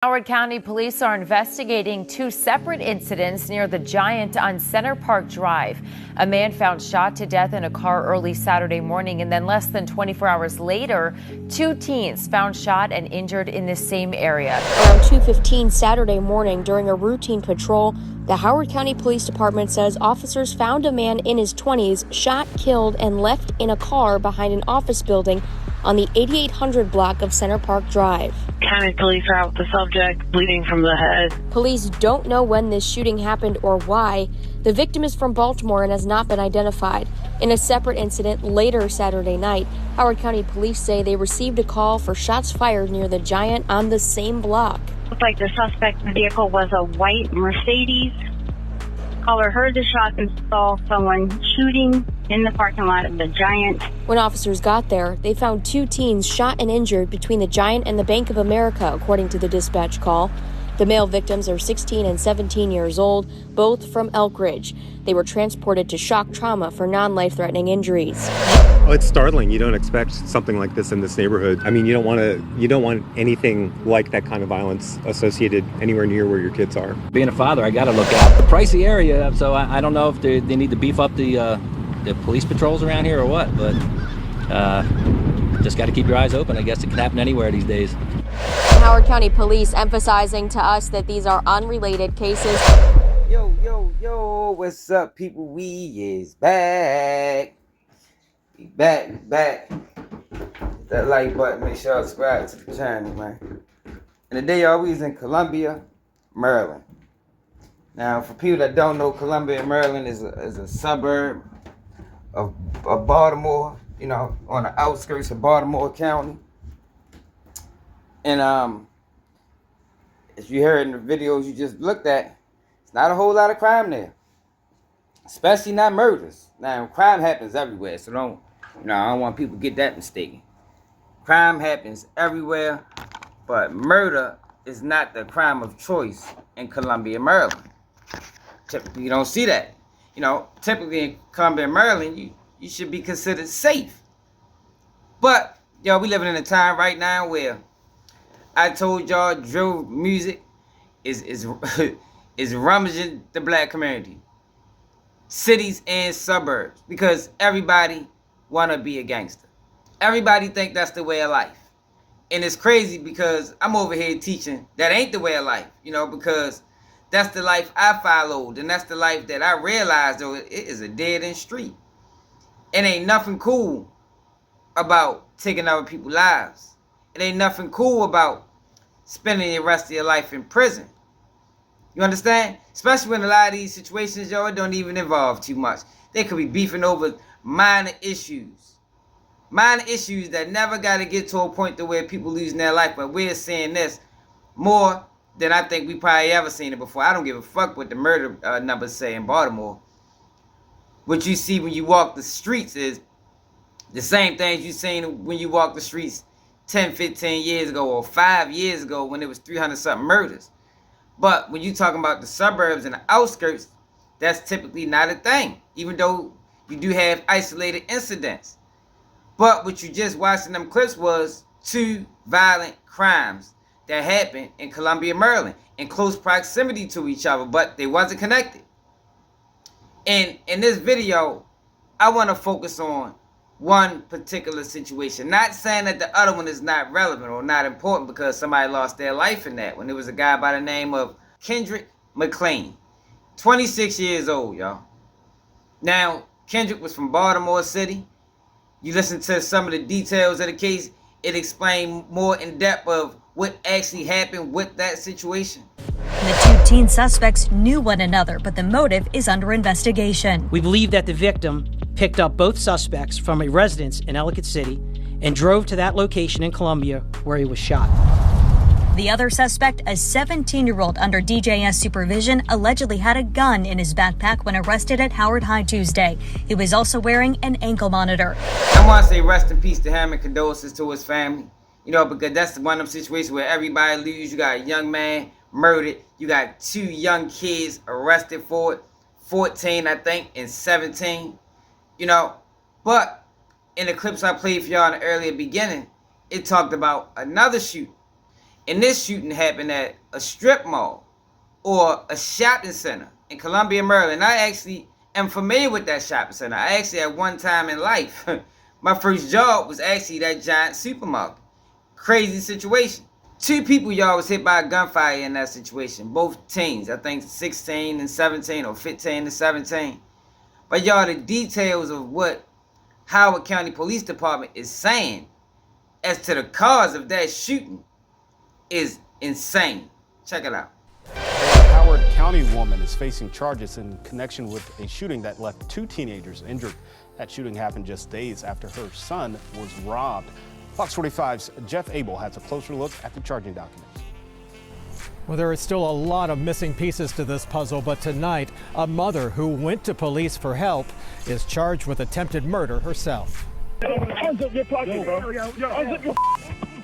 Howard County police are investigating two separate incidents near the Giant on Center Park Drive. A man found shot to death in a car early Saturday morning, and then less than 24 hours later, two teens found shot and injured in the same area. Around 2:15 Saturday morning during a routine patrol, the Howard County Police Department says officers found a man in his 20s shot, killed, and left in a car behind an office building on the 8800 block of Center Park Drive. County police are out with the subject, bleeding from the head. Police don't know when this shooting happened or why. The victim is from Baltimore and has not been identified. In a separate incident later Saturday night, Howard County police say they received a call for shots fired near the Giant on the same block. Looked like the suspect vehicle was a white Mercedes. Caller heard the shots and saw someone shooting in the parking lot of the Giant. When officers got there, they found two teens shot and injured between the Giant and the Bank of America, according to the dispatch call. The male victims are 16 and 17 years old, both from Elk Ridge. They were transported to shock trauma for non-life-threatening injuries. Oh, it's startling. You don't expect something like this in this neighborhood. I mean, you don't want anything like that kind of violence associated anywhere near where your kids are. Being a father, I got to look out. The pricey area, so I don't know if they need to beef up the police patrols around here or what, but just got to keep your eyes open. I guess it can happen anywhere these days. Howard County Police emphasizing to us that these are unrelated cases. Yo, what's up, people? We is back. We back. Hit that like button, make sure y'all subscribe to the channel, man. And today, y'all, we is in Columbia, Maryland. Now, for people that don't know, Columbia, Maryland is a suburb of Baltimore, you know, on the outskirts of Baltimore County. And as you heard in the videos you just looked at, it's not a whole lot of crime there, especially not murders. Now, crime happens everywhere, so I don't want people to get that mistaken. Crime happens everywhere, but murder is not the crime of choice in Columbia, Maryland. Typically, you don't see that. You know, typically in Columbia, Maryland, you should be considered safe. But, we living in a time right now where I told y'all drill music is rummaging the black community, cities and suburbs, because everybody wanna be a gangster. Everybody think that's the way of life. And it's crazy because I'm over here teaching that ain't the way of life, because that's the life I followed, and that's the life that I realized, though, it is a dead-end street. It ain't nothing cool about taking other people's lives. It ain't nothing cool about spending the rest of your life in prison. You understand? Especially when a lot of these situations, it don't even involve too much. They could be beefing over minor issues. Minor issues that never got to get to a point to where people losing their life. But we're seeing this more than I think we probably ever seen it before. I don't give a fuck what the murder numbers say in Baltimore. What you see when you walk the streets is the same things you seen when you walk the streets 10, 15 years ago or 5 years ago when it was 300-something murders. But when you talking about the suburbs and the outskirts, that's typically not a thing, even though you do have isolated incidents. But what you just watched in them clips was two violent crimes that happened in Columbia, Maryland, in close proximity to each other, but they wasn't connected. And in this video, I want to focus on one particular situation. Not saying that the other one is not relevant or not important because somebody lost their life in that. When there was a guy by the name of Kendrick McLean, 26 years old, y'all. Now, Kendrick was from Baltimore City. You listen to some of the details of the case, it explained more in depth of what actually happened with that situation. The two teen suspects knew one another, but the motive is under investigation. We believe that the victim picked up both suspects from a residence in Ellicott City and drove to that location in Columbia where he was shot. The other suspect, a 17-year-old under DJS supervision, allegedly had a gun in his backpack when arrested at Howard High Tuesday. He was also wearing an ankle monitor. I want to say rest in peace to him and condolences to his family. Because that's one of them situations where everybody lose. You got a young man murdered. You got two young kids arrested for it. 14, I think, and 17. But in the clips I played for y'all in the earlier beginning, it talked about another shooting. And this shooting happened at a strip mall or a shopping center in Columbia, Maryland. I actually am familiar with that shopping center. I actually, at one time in life, my first job was actually that giant supermarket. Crazy situation. 2 people, y'all, was hit by a gunfire in that situation. Both teens, I think 16 and 17 or 15 and 17. But y'all, the details of what Howard County Police Department is saying as to the cause of that shooting is insane. Check it out. A Howard County woman is facing charges in connection with a shooting that left 2 teenagers injured. That shooting happened just days after her son was robbed. Fox 45's Jeff Abel has a closer look at the charging documents. Well, there is still a lot of missing pieces to this puzzle, but tonight, a mother who went to police for help is charged with attempted murder herself.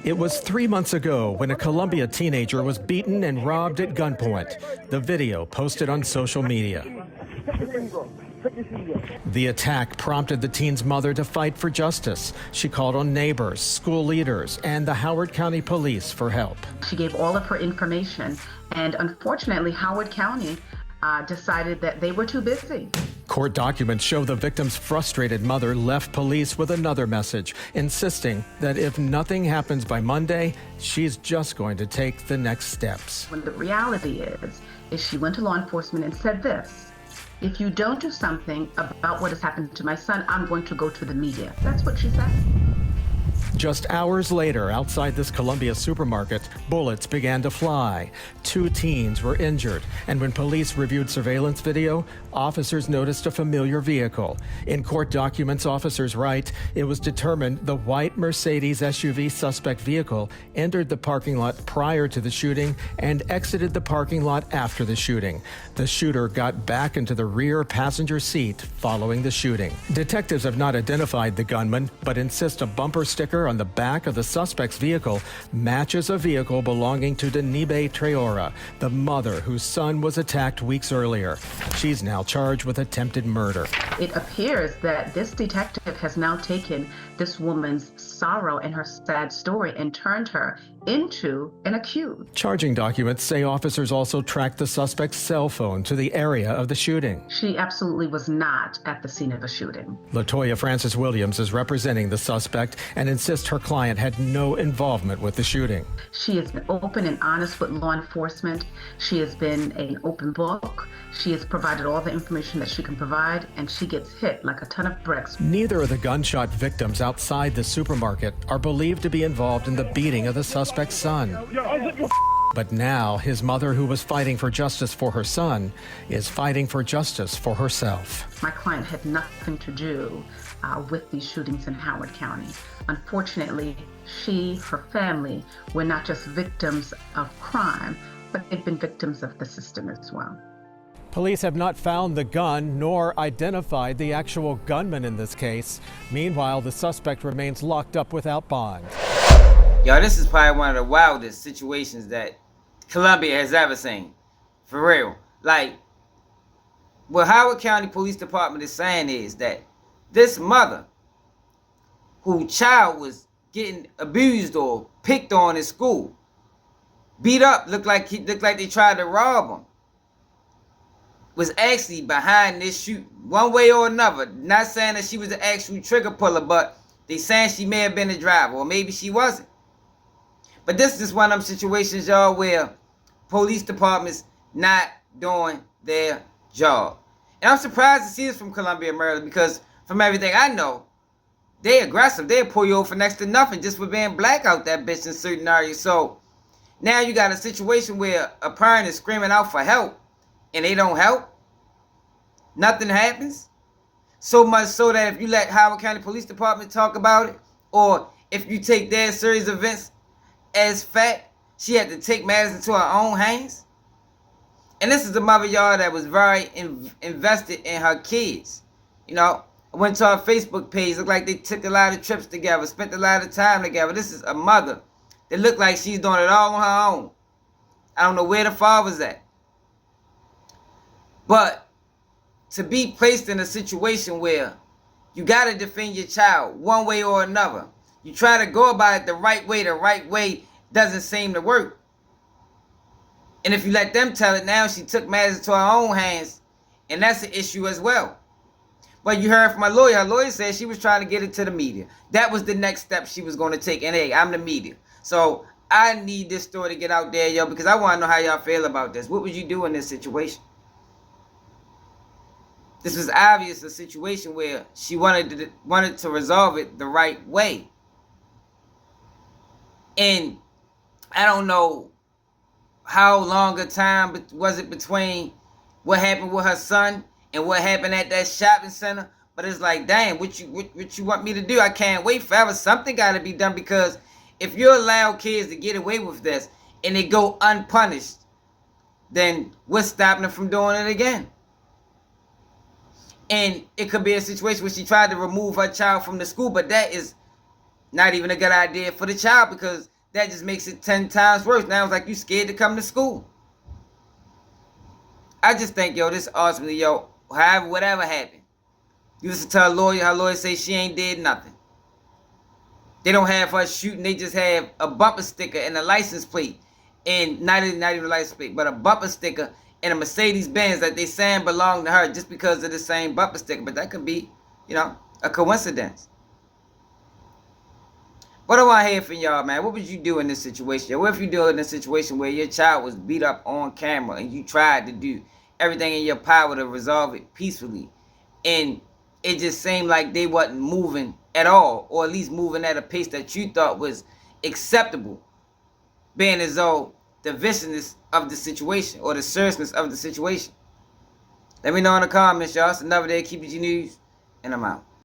It was 3 months ago when a Columbia teenager was beaten and robbed at gunpoint. The video posted on social media. The attack prompted the teen's mother to fight for justice. She called on neighbors, school leaders, and the Howard County Police for help. She gave all of her information, and unfortunately, Howard County decided that they were too busy. Court documents show the victim's frustrated mother left police with another message, insisting that if nothing happens by Monday, she's just going to take the next steps. When the reality is she went to law enforcement and said this: if you don't do something about what has happened to my son, I'm going to go to the media. That's what she said. Just hours later, outside this Columbia supermarket, bullets began to fly. 2 teens were injured, and when police reviewed surveillance video, officers noticed a familiar vehicle. In court documents, officers write it was determined the white Mercedes SUV suspect vehicle entered the parking lot prior to the shooting and exited the parking lot after the shooting. The shooter got back into the rear passenger seat following the shooting. Detectives have not identified the gunman, but insist a bumper sticker on the back of the suspect's vehicle matches a vehicle belonging to Denibe Traora, the mother whose son was attacked weeks earlier. She's now charged with attempted murder. It appears that this detective has now taken this woman's sorrow and her sad story and turned her into an accused. Charging documents say officers also tracked the suspect's cell phone to the area of the shooting. She absolutely was not at the scene of a shooting. Latoya Francis Williams is representing the suspect and insists her client had no involvement with the shooting. She has been open and honest with law enforcement. She has been an open book. She has provided all the information that she can provide, and she gets hit like a ton of bricks. Neither of the gunshot victims outside the supermarket are believed to be involved in the beating of the suspect's son. But now, his mother, who was fighting for justice for her son, is fighting for justice for herself. My client had nothing to do with these shootings in Howard County. Unfortunately, her family were not just victims of crime, but they've been victims of the system as well. Police have not found the gun nor identified the actual gunman in this case. Meanwhile, the suspect remains locked up without bond. Yo, this is probably one of the wildest situations that Columbia has ever seen. For real. Like, what Howard County Police Department is saying is that this mother, whose child was getting abused or picked on in school, beat up, looked like they tried to rob him, was actually behind this shoot one way or another. Not saying that she was the actual trigger puller, but they saying she may have been the driver, or maybe she wasn't. But this is one of them situations, y'all, where police departments not doing their job. And I'm surprised to see this from Columbia, Maryland, because from everything I know, they aggressive. They'll pull you over for next to nothing just for being black out that bitch in certain areas. So now you got a situation where a parent is screaming out for help and they don't help. Nothing happens. So much so that if you let Howard County Police Department talk about it, or if you take their series of events as fact, she had to take matters into her own hands. And this is a mother, y'all, that was very invested in her kids. You know, I went to her Facebook page. Looked like they took a lot of trips together, spent a lot of time together. This is a mother that looked like she's doing it all on her own. I don't know where the father's at. But to be placed in a situation where you got to defend your child one way or another, you try to go about it the right way doesn't seem to work. And if you let them tell it, now she took matters into her own hands, and that's an issue as well. But you heard from my lawyer. Her lawyer said she was trying to get it to the media. That was the next step she was going to take. And hey, I'm the media. So I need this story to get out there, yo, because I want to know how y'all feel about this. What would you do in this situation? This was obvious a situation where she wanted to resolve it the right way. And I don't know how long a time was it between what happened with her son and what happened at that shopping center. But it's like, damn, what you want me to do? I can't wait forever. Something got to be done, because if you allow kids to get away with this and they go unpunished, then what's stopping them from doing it again? And it could be a situation where she tried to remove her child from the school, but that is not even a good idea for the child, because that just makes it 10 times worse. Now it's like you scared to come to school. I just think, yo, this ultimately, yo, however, whatever happened, you listen to her lawyer say she ain't did nothing. They don't have her shooting, they just have a bumper sticker and a license plate, and not even a license plate, but a bumper sticker and a Mercedes-Benz that they saying belong to her just because of the same bumper sticker. But that could be, you know, a coincidence. What do I hear from y'all, man? What would you do in this situation? What if you do in a situation where your child was beat up on camera and you tried to do everything in your power to resolve it peacefully, and it just seemed like they wasn't moving at all, or at least moving at a pace that you thought was acceptable, being as though the viciousness of the situation or the seriousness of the situation? Let me know in the comments, y'all. It's another day of Keep It G News, and I'm out.